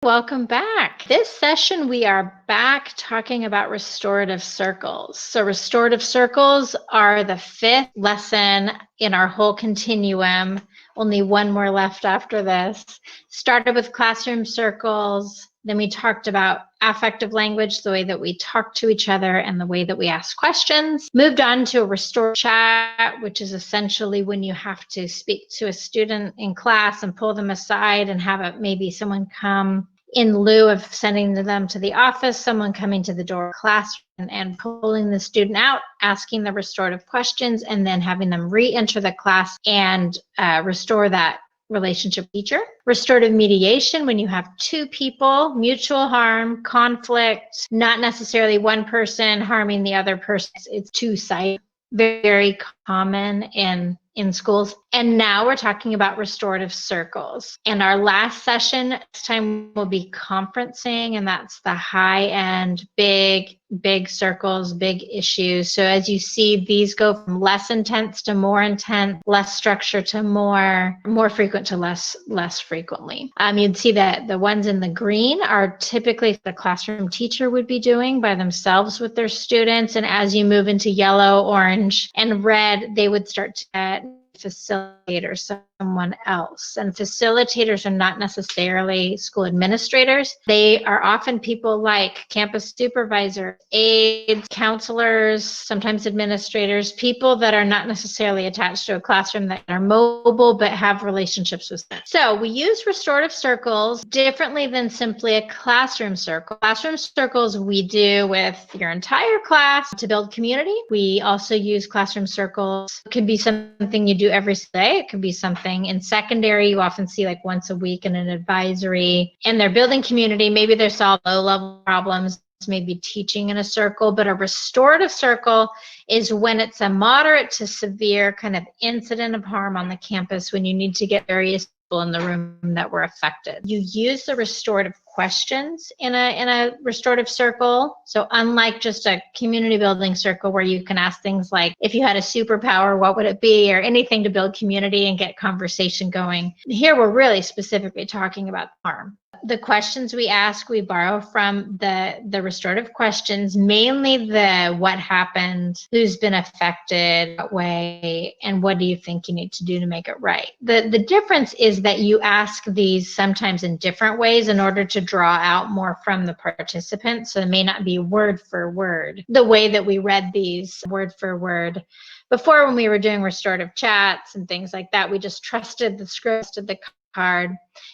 Welcome back. This session, we are back talking about restorative circles. So restorative circles are the fifth lesson in our whole continuum. Only one more left after this. Started with classroom circles. Then we talked about affective language, the way that we talk to each other and the way that we ask questions. Moved on to a restorative chat, which is essentially when you have to speak to a student in class and pull them aside and have maybe someone come in lieu of sending them to the office, someone coming to the door of class and pulling the student out, asking the restorative questions, and then having them re-enter the class and restore that relationship teacher. Restorative mediation, when you have two people, mutual harm, conflict, not necessarily one person harming the other person. It's two-sided, very common in schools. And now we're talking about restorative circles. And our last session next time will be conferencing, and that's the high-end, big circles, big issues. So as you see, these go from less intense to more intense, less structure to more frequent to less frequently. You'd see that the ones in the green are typically the classroom teacher would be doing by themselves with their students. And as you move into yellow, orange, and red, they would start to facilitator, someone else. And facilitators are not necessarily school administrators. They are often people like campus supervisors, aides, counselors, sometimes administrators, people that are not necessarily attached to a classroom, that are mobile but have relationships with them. So we use restorative circles differently than simply a classroom circle. Classroom circles we do with your entire class to build community. We also use classroom circles. It can be something you do every day. It could be something in secondary you often see like once a week in an advisory, and they're building community. Maybe they're solving low-level problems, maybe teaching in a circle. But a restorative circle is when it's a moderate to severe kind of incident of harm on the campus, when you need to get various people in the room that were affected. You use the restorative questions in a restorative circle. So unlike just a community building circle where you can ask things like, if you had a superpower, what would it be? Or anything to build community and get conversation going. Here we're really specifically talking about harm. The questions we ask, we borrow from the restorative questions, mainly the what happened, who's been affected, what way, and what do you think you need to do to make it right. The difference is that you ask these sometimes in different ways in order to draw out more from the participants. So it may not be word for word, the way that we read these word for word. Before, when we were doing restorative chats and things like that, we just trusted the script of the card.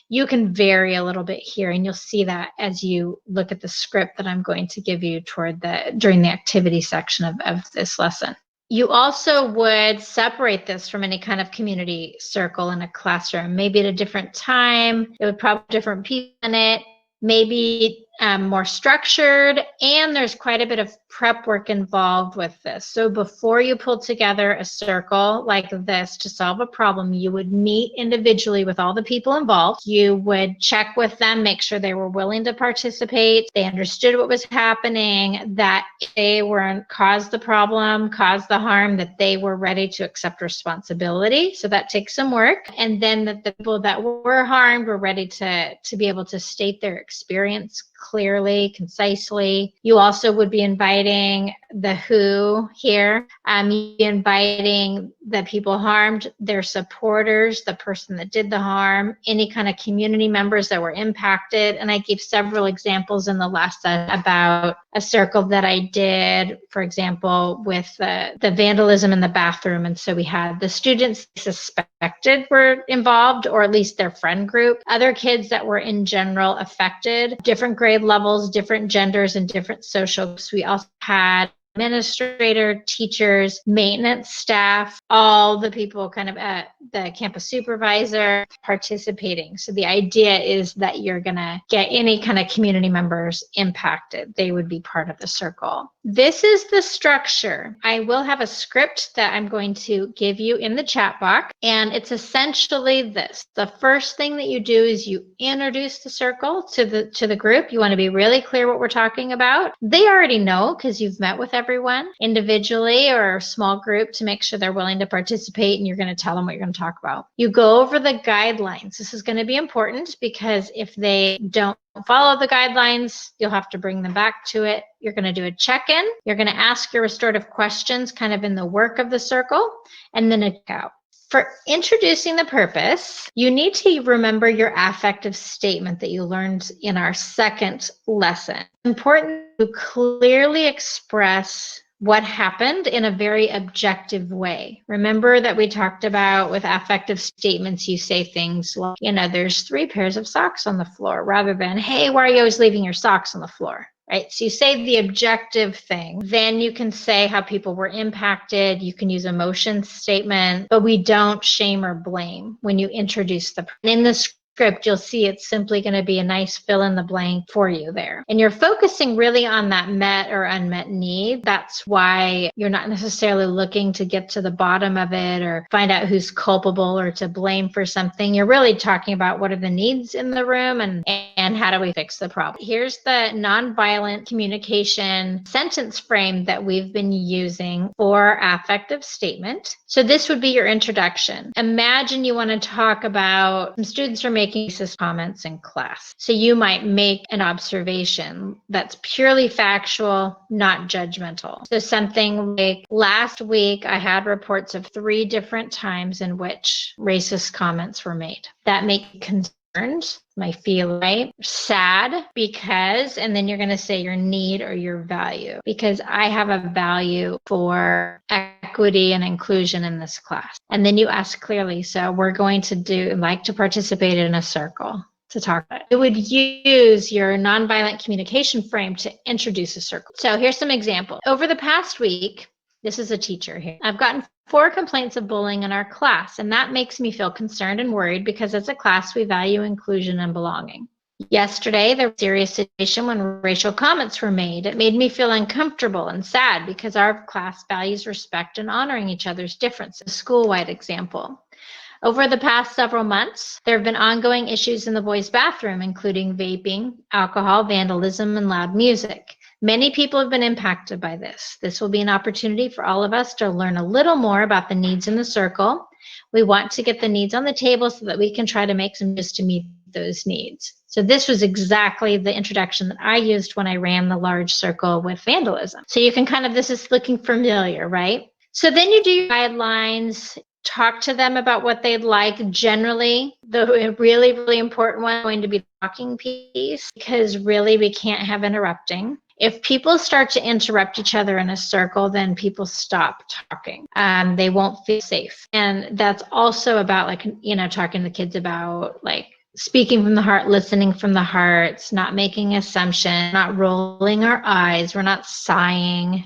You can vary a little bit here, and you'll see that as you look at the script that I'm going to give you during the activity section of this lesson. You also would separate this from any kind of community circle in a classroom, maybe at a different time. It would probably have different people in it, maybe more structured, and there's quite a bit of prep work involved with this. So before you pull together a circle like this to solve a problem, you would meet individually with all the people involved. You would check with them, make sure they were willing to participate, they understood what was happening, that they weren't caused the problem, caused the harm, that they were ready to accept responsibility. So that takes some work. And then that the people that were harmed were ready to be able to state their experience clearly, concisely. You also would be inviting the who here. You'd be inviting the people harmed, their supporters, the person that did the harm, any kind of community members that were impacted. And I gave several examples in the last set about a circle that I did, for example, with the vandalism in the bathroom. And so we had the students suspected were involved, or at least their friend group, other kids that were in general affected, different grade levels, different genders, and different social groups. We also had administrator, teachers, maintenance staff, all the people kind of at the campus supervisor participating. So the idea is that you're going to get any kind of community members impacted. They would be part of the circle. This is the structure. I will have a script that I'm going to give you in the chat box, and it's essentially this. The first thing that you do is you introduce the circle to the group. You want to be really clear what we're talking about. They already know because you've met with everyone. everyone individually or a small group to make sure they're willing to participate, and you're going to tell them what you're going to talk about. You go over the guidelines. This is going to be important because if they don't follow the guidelines, you'll have to bring them back to it. You're going to do a check-in. You're going to ask your restorative questions kind of in the work of the circle, and then a out. For introducing the purpose, you need to remember your affective statement that you learned in our second lesson. It's important to clearly express what happened in a very objective way. Remember that we talked about with affective statements, you say things like, there's 3 pairs of socks on the floor, rather than, hey, why are you always leaving your socks on the floor? Right? So you say the objective thing, then you can say how people were impacted. You can use emotion statement, but we don't shame or blame when you introduce in the script, you'll see it's simply going to be a nice fill in the blank for you there. And you're focusing really on that met or unmet need. That's why you're not necessarily looking to get to the bottom of it or find out who's culpable or to blame for something. You're really talking about what are the needs in the room and how do we fix the problem. Here's the nonviolent communication sentence frame that we've been using for affective statement. So this would be your introduction. Imagine you want to talk about some students are making racist comments in class. So you might make an observation that's purely factual, not judgmental. So something like, last week I had reports of 3 different times in which racist comments were made. That make me concerned, might feel right, sad because, and then you're going to say your need or your value, because I have a value for equity and inclusion in this class. And then you ask clearly, so we're going to like to participate in a circle to talk about it. You would use your nonviolent communication frame to introduce a circle. So here's some examples. Over the past week, this is a teacher here, I've gotten 4 complaints of bullying in our class, and that makes me feel concerned and worried because as a class, we value inclusion and belonging. Yesterday, there was a serious situation when racial comments were made. It made me feel uncomfortable and sad because our class values respect and honoring each other's differences. A school-wide example. Over the past several months, there have been ongoing issues in the boys' bathroom, including vaping, alcohol, vandalism, and loud music. Many people have been impacted by this. This will be an opportunity for all of us to learn a little more about the needs in the circle. We want to get the needs on the table so that we can try to make some just to meet those needs. So this was exactly the introduction that I used when I ran the large circle with vandalism. So you can this is looking familiar, right? So then you do your guidelines, talk to them about what they'd like. Generally, the really, really important one is going to be the talking piece, because really we can't have interrupting. If people start to interrupt each other in a circle, then people stop talking. They won't feel safe. And that's also about talking to kids about speaking from the heart, listening from the heart, not making assumptions, not rolling our eyes, we're not sighing,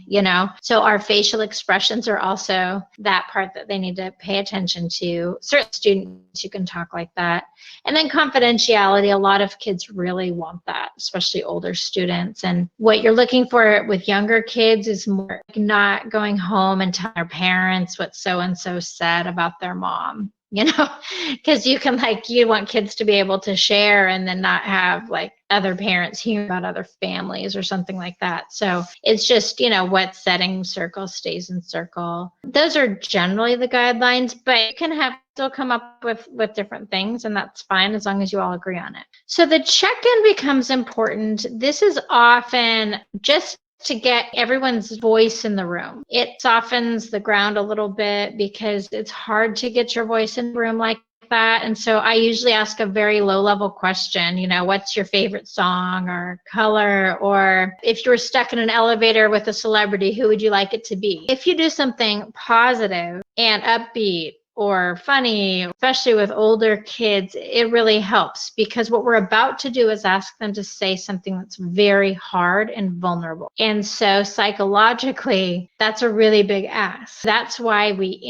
So our facial expressions are also that part that they need to pay attention to. Certain students, you can talk like that. And then confidentiality, a lot of kids really want that, especially older students. And what you're looking for with younger kids is more not going home and telling their parents what so-and-so said about their mom. Because you can you want kids to be able to share and then not have other parents hear about other families or something like that. So it's just, what setting circle stays in circle. Those are generally the guidelines, but you can still come up with different things, and that's fine as long as you all agree on it. So the check-in becomes important. This is often just to get everyone's voice in the room. It softens the ground a little bit because it's hard to get your voice in the room like that. And so I usually ask a very low-level question, what's your favorite song or color? Or if you were stuck in an elevator with a celebrity, who would you like it to be? If you do something positive and upbeat or funny, especially with older kids, it really helps, because what we're about to do is ask them to say something that's very hard and vulnerable. And so psychologically, that's a really big ask. That's why we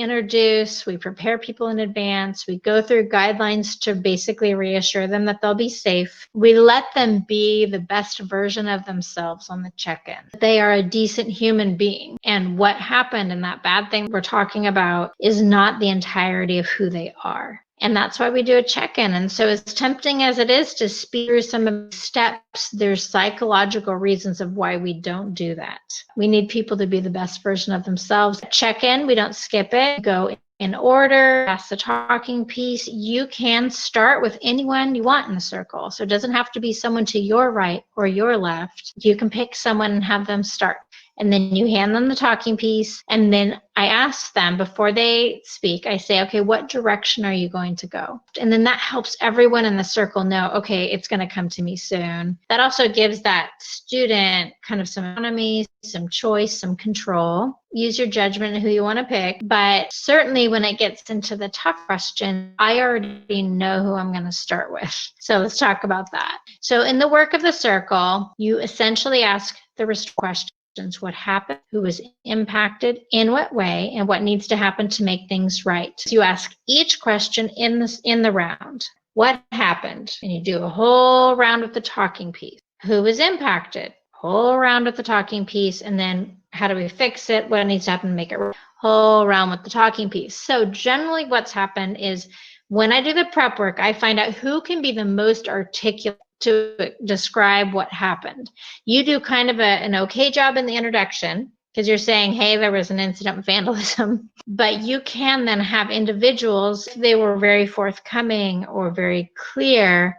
prepare people in advance. We go through guidelines to basically reassure them that they'll be safe. We let them be the best version of themselves on the check-in. They are a decent human being. And what happened and that bad thing we're talking about is not the entire entirety of who they are. And that's why we do a check-in. And so as tempting as it is to speed through some of the steps, there's psychological reasons of why we don't do that. We need people to be the best version of themselves. Check-in, we don't skip it. Go in order, ask the talking piece. You can start with anyone you want in the circle. So it doesn't have to be someone to your right or your left. You can pick someone and have them start. And then you hand them the talking piece. And then I ask them before they speak, I say, okay, what direction are you going to go? And then that helps everyone in the circle know, okay, it's going to come to me soon. That also gives that student kind of some autonomy, some choice, some control. Use your judgment who you want to pick. But certainly when it gets into the tough question, I already know who I'm going to start with. So let's talk about that. So in the work of the circle, you essentially ask the question. What happened, who was impacted, in what way, and what needs to happen to make things right. So you ask each question in the round. What happened? And you do a whole round with the talking piece. Who was impacted? Whole round with the talking piece. And then how do we fix it? What needs to happen to make it right? Whole round with the talking piece. So generally what's happened is when I do the prep work, I find out who can be the most articulate to describe what happened. You do kind of an okay job in the introduction because you're saying, hey, there was an incident of vandalism, but you can then have individuals, if they were very forthcoming or very clear,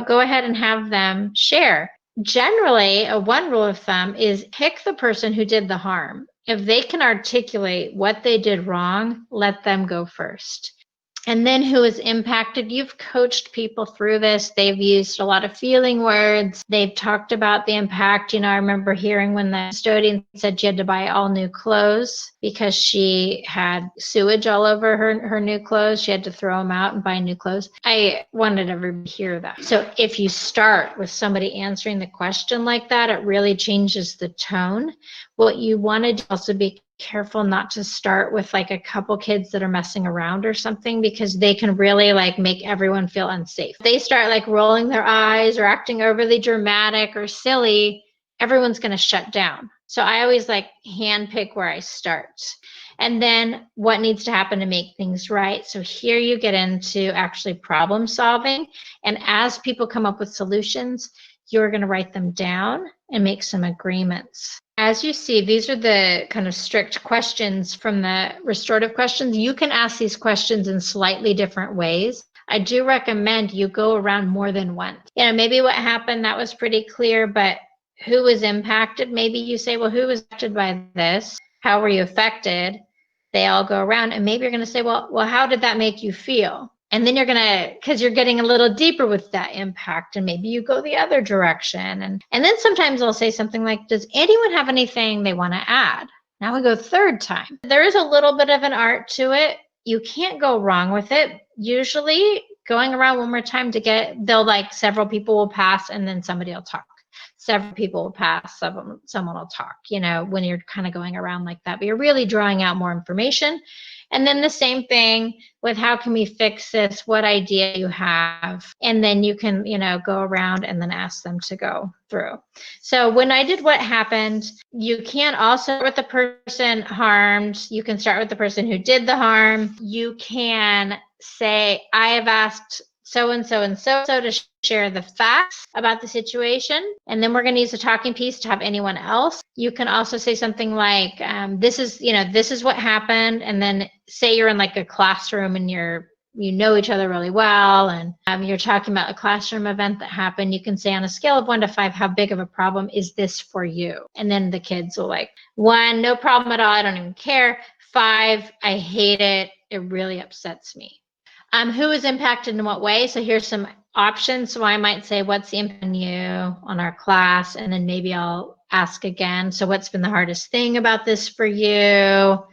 go ahead and have them share. Generally, one rule of thumb is pick the person who did the harm. If they can articulate what they did wrong, let them go first. And then who is impacted? You've coached people through this. They've used a lot of feeling words. They've talked about the impact. I remember hearing when the custodian said she had to buy all new clothes because she had sewage all over her new clothes. She had to throw them out and buy new clothes. I wanted everybody to hear that. So if you start with somebody answering the question like that, it really changes the tone. What you want to also be careful not to start with like a couple kids that are messing around or something, because they can really like make everyone feel unsafe. If they start like rolling their eyes or acting overly dramatic or silly, everyone's going to shut down. So I always like handpick where I start. And then what needs to happen to make things right. So here you get into actually problem solving. And as people come up with solutions, you're going to write them down and make some agreements. As you see, these are the kind of strict questions from the restorative questions. You can ask these questions in slightly different ways. I do recommend you go around more than once. Maybe what happened, that was pretty clear, but who was impacted? Maybe you say, well, who was affected by this? How were you affected? They all go around, and maybe you're going to say, well, how did that make you feel? And then you're going to, because you're getting a little deeper with that impact, and maybe you go the other direction. And then sometimes I'll say something like, does anyone have anything they want to add? Now we go third time. There is a little bit of an art to it. You can't go wrong with it. Usually going around one more time several people will pass and then somebody will talk. Several people will pass, someone will talk, when you're kind of going around like that. But you're really drawing out more information. And then the same thing with how can we fix this? What idea you have? And then you can, go around and then ask them to go through. So when I did what happened, you can also start with the person harmed. You can start with the person who did the harm. You can say, I have asked so-and-so and so-and-so to share the facts about the situation. And then we're going to use a talking piece to have anyone else. You can also say something like, this is what happened. And then say you're in like a classroom and you know each other really well. And you're talking about a classroom event that happened. You can say on a scale of 1 to 5, how big of a problem is this for you? And then the kids will 1, no problem at all. I don't even care. 5, I hate it. It really upsets me. Who is impacted in what way? So here's some options. So I might say, what's the impact on you, on our class? And then maybe I'll ask again. So what's been the hardest thing about this for you?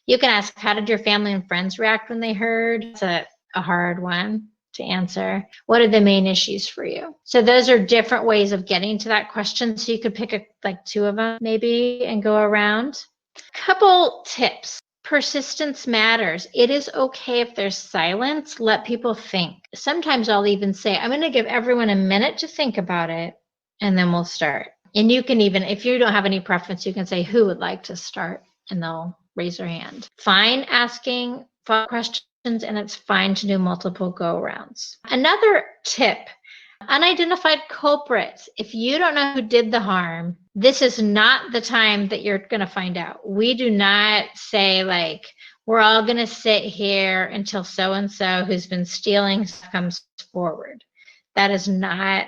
You can ask, how did your family and friends react when they heard? It's a hard one to answer. What are the main issues for you? So those are different ways of getting to that question. So you could pick 2 of them maybe and go around. Couple tips. Persistence matters. It is okay if there's silence. Let people think. Sometimes I'll even say, I'm going to give everyone a minute to think about it, and then we'll start. And you can even, if you don't have any preference, you can say, who would like to start? And they'll raise their hand. Fine asking follow-up questions and it's fine to do multiple go-arounds. Another tip, unidentified culprits. If you don't know who did the harm, this is not the time that you're going to find out. We do not say like, we're all going to sit here until so-and-so who's been stealing comes forward. That is not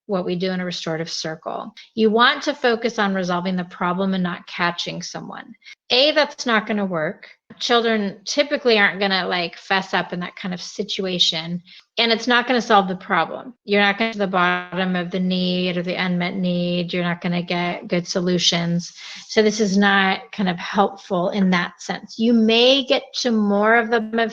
what we do in a restorative circle. You want to focus on resolving the problem and not catching someone. That's not going to work. Children typically aren't going to like fess up in that kind of situation, and it's not going to solve the problem. You're not going to the bottom of the need or the unmet need. You're not going to get good solutions. So this is not kind of helpful in that sense. You may get to more of the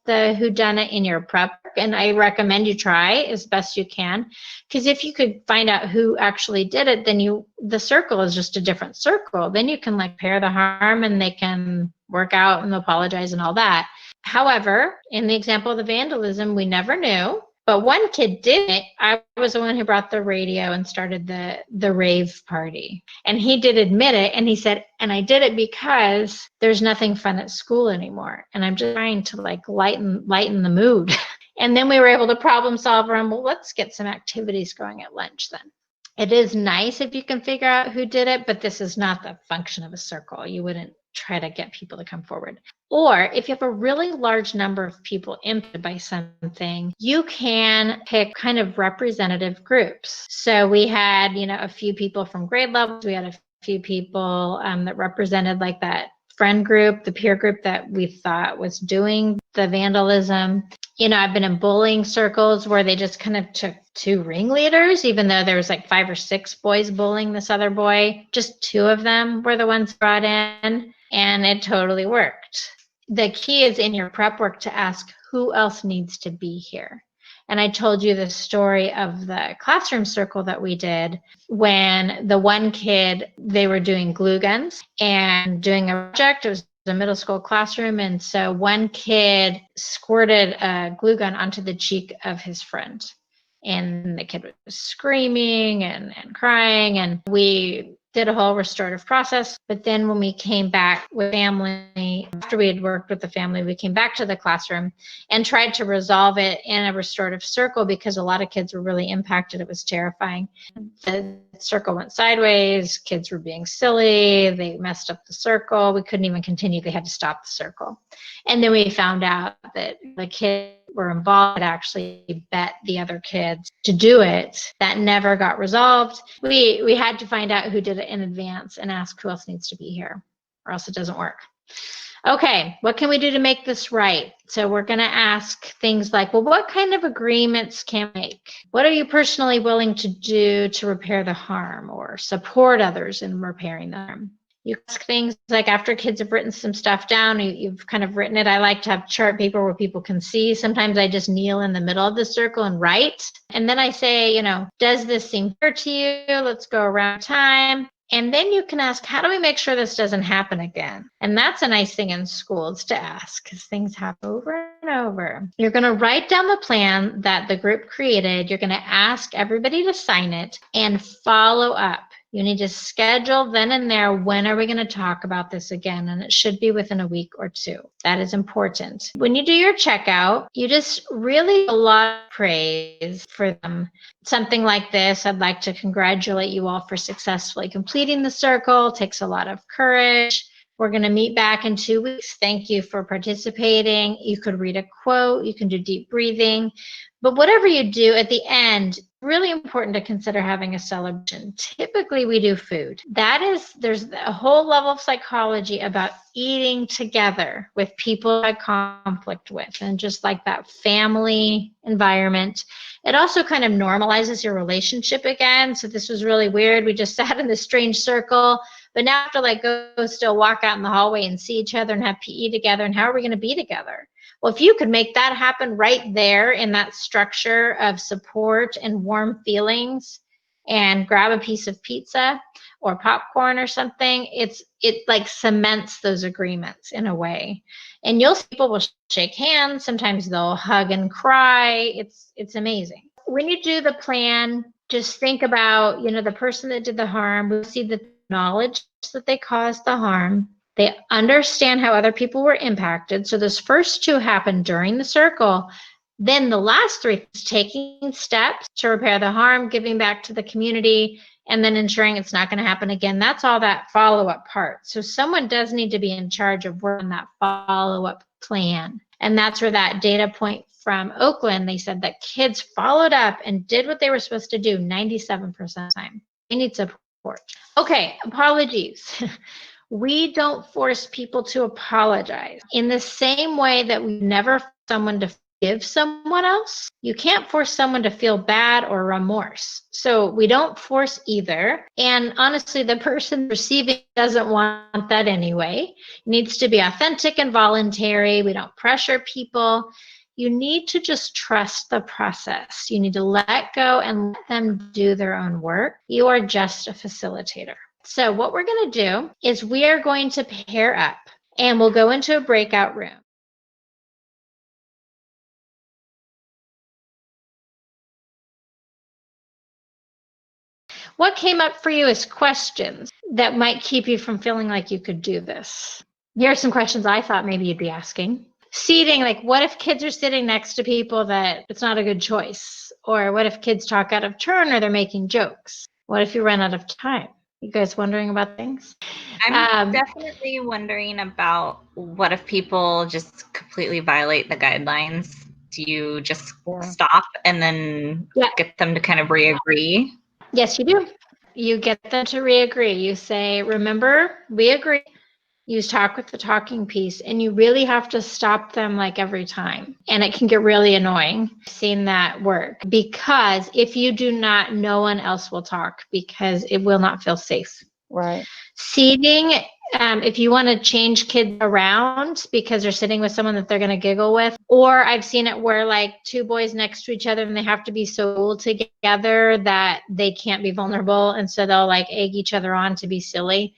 whodunit in your prep, and I recommend you try as best you can, because if you could find out who actually did it, then the circle is just a different circle. Then you can like repair the harm and they can work out and apologize and all that. However, in the example of the vandalism, we never knew, but one kid did it. I was the one who brought the radio and started the rave party. And he did admit it. And he said, and I did it because there's nothing fun at school anymore. And I'm just trying to like lighten the mood. And then we were able to problem solve around, well, let's get some activities going at lunch then. It is nice if you can figure out who did it, but this is not the function of a circle. You wouldn't try to get people to come forward. Or if you have a really large number of people impacted by something, you can pick kind of representative groups. So we had, a few people from grade levels. We had a few people that represented like that friend group, the peer group that we thought was doing the vandalism. I've been in bullying circles where they just kind of took 2 ringleaders, even though there was like 5 or 6 boys bullying this other boy. Just 2 of them were the ones brought in, and it totally worked. The key is in your prep work to ask who else needs to be here. And I told you the story of the classroom circle that we did when the one kid, they were doing glue guns and doing a project. It was a middle school classroom. And so one kid squirted a glue gun onto the cheek of his friend. And the kid was screaming and crying. And we did a whole restorative process. But then when we came back with family, after we had worked with the family, we came back to the classroom and tried to resolve it in a restorative circle because a lot of kids were really impacted. It was terrifying. The circle went sideways. Kids were being silly. They messed up the circle. We couldn't even continue. They had to stop the circle. And then we found out that the kids were involved actually bet the other kids to do it. That never got resolved. We had to find out who did it in advance and ask who else needs to be here, or else it doesn't work. Okay, what can we do to make this right? So we're going to ask things like, well, what kind of agreements can we make? What are you personally willing to do to repair the harm or support others in repairing the harm? You ask things like, after kids have written some stuff down, you've kind of written it. I like to have chart paper where people can see. Sometimes I just kneel in the middle of the circle and write. And then I say, does this seem fair to you? Let's go around time. And then you can ask, how do we make sure this doesn't happen again? And that's a nice thing in school, is to ask, because things happen over and over. You're going to write down the plan that the group created. You're going to ask everybody to sign it and follow up. You need to schedule then and there, when are we going to talk about this again? And it should be within a week or 2. That is important. When you do your checkout, you just really a lot of praise for them. Something like this, I'd like to congratulate you all for successfully completing the circle. It takes a lot of courage. We're going to meet back in 2 weeks. Thank you for participating. You could read a quote. You can do deep breathing. But whatever you do at the end, really important to consider having a celebration. Typically, we do food. There's a whole level of psychology about eating together with people I conflict with, and just like that family environment. It also kind of normalizes your relationship again. So this was really weird. We just sat in this strange circle, but now I have to like go still walk out in the hallway and see each other and have PE together. And how are we going to be together? Well, if you could make that happen right there in that structure of support and warm feelings, and grab a piece of pizza or popcorn or something, it like cements those agreements in a way. And you'll see people will shake hands. Sometimes they'll hug and cry. It's amazing. When you do the plan, just think about, the person that did the harm. We see the knowledge that they caused the harm. They understand how other people were impacted. So those first two happened during the circle. Then the last three is taking steps to repair the harm, giving back to the community, and then ensuring it's not going to happen again. That's all that follow-up part. So someone does need to be in charge of working that follow-up plan. And that's where that data point from Oakland, they said that kids followed up and did what they were supposed to do 97% of the time. They need support. Okay, apologies. We don't force people to apologize. In the same way that we never force someone to forgive someone else, you can't force someone to feel bad or remorse. So we don't force either. And honestly, the person receiving doesn't want that anyway. It needs to be authentic and voluntary. We don't pressure people. You need to just trust the process. You need to let go and let them do their own work. You are just a facilitator. So what we're going to do is we are going to pair up and we'll go into a breakout room. What came up for you is questions that might keep you from feeling like you could do this. Here are some questions I thought maybe you'd be asking. Seating, like what if kids are sitting next to people that it's not a good choice? Or what if kids talk out of turn or they're making jokes? What if you run out of time? You guys wondering about things? I'm definitely wondering about what if people just completely violate the guidelines? Do you just stop and then get them to kind of re-agree? Yes, you do. You get them to re-agree. You say, remember, we agree. You talk with the talking piece, and you really have to stop them like every time. And it can get really annoying. I've seen that work because if you do not, no one else will talk because it will not feel safe. Right. Seating, if you want to change kids around because they're sitting with someone that they're going to giggle with, or I've seen it where like two boys next to each other and they have to be so cool together that they can't be vulnerable. And so they'll like egg each other on to be silly.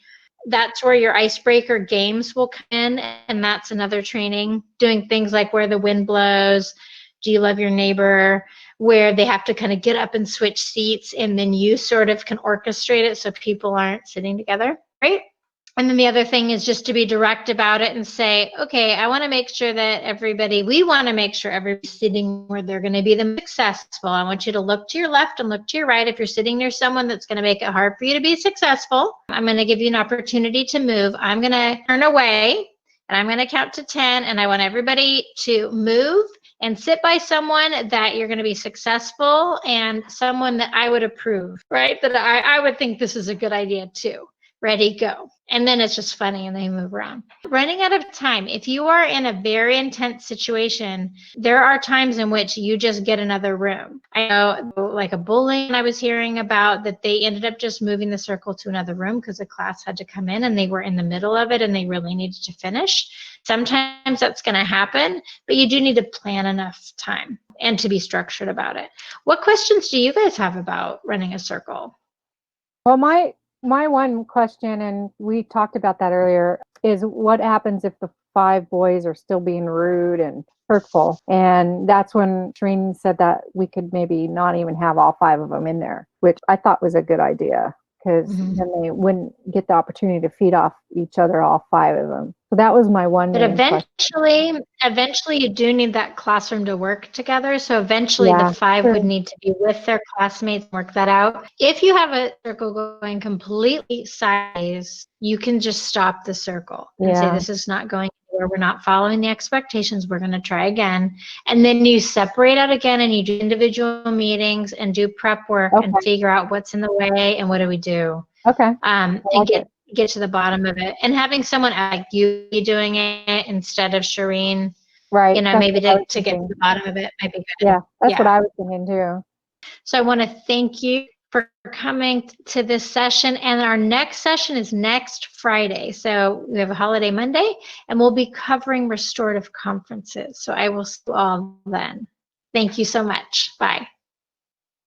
That's where your icebreaker games will come in. And that's another training, doing things like where the wind blows, do you love your neighbor, where they have to kind of get up and switch seats and then you sort of can orchestrate it so people aren't sitting together, right? And then the other thing is just to be direct about it and say, okay, I want to make sure that we want to make sure everybody's sitting where they're going to be the most successful. I want you to look to your left and look to your right. If you're sitting near someone that's going to make it hard for you to be successful, I'm going to give you an opportunity to move. I'm going to turn away and I'm going to count to 10. And I want everybody to move and sit by someone that you're going to be successful and someone that I would approve, right? That I would think this is a good idea too. Ready, go. And then it's just funny and they move around. Running out of time. If you are in a very intense situation, there are times in which you just get another room. I know like a bullying I was hearing about that they ended up just moving the circle to another room because the class had to come in and they were in the middle of it and they really needed to finish. Sometimes that's going to happen, but you do need to plan enough time and to be structured about it. What questions do you guys have about running a circle? Well, my one question, and we talked about that earlier, is what happens if the 5 boys are still being rude and hurtful? And that's when Shereen said that we could maybe not even have all 5 of them in there, which I thought was a good idea because then they wouldn't get the opportunity to feed off each other, all 5 of them. So that was my one. But eventually you do need that classroom to work together. So eventually the 5 would need to be with their classmates and work that out. If you have a circle going completely sideways, you can just stop the circle and say, this is not going anywhere. We're not following the expectations. We're going to try again. And then you separate out again and you do individual meetings and do prep work and figure out what's in the way and what do we do. And get to the bottom of it, and having someone like you be doing it instead of Shereen, right? You know, maybe to get to the bottom of it might be good. Yeah, that's what I was thinking too. So I want to thank you for coming to this session, and our next session is next Friday. So we have a holiday Monday, and we'll be covering restorative conferences. So I will see you all then. Thank you so much. Bye.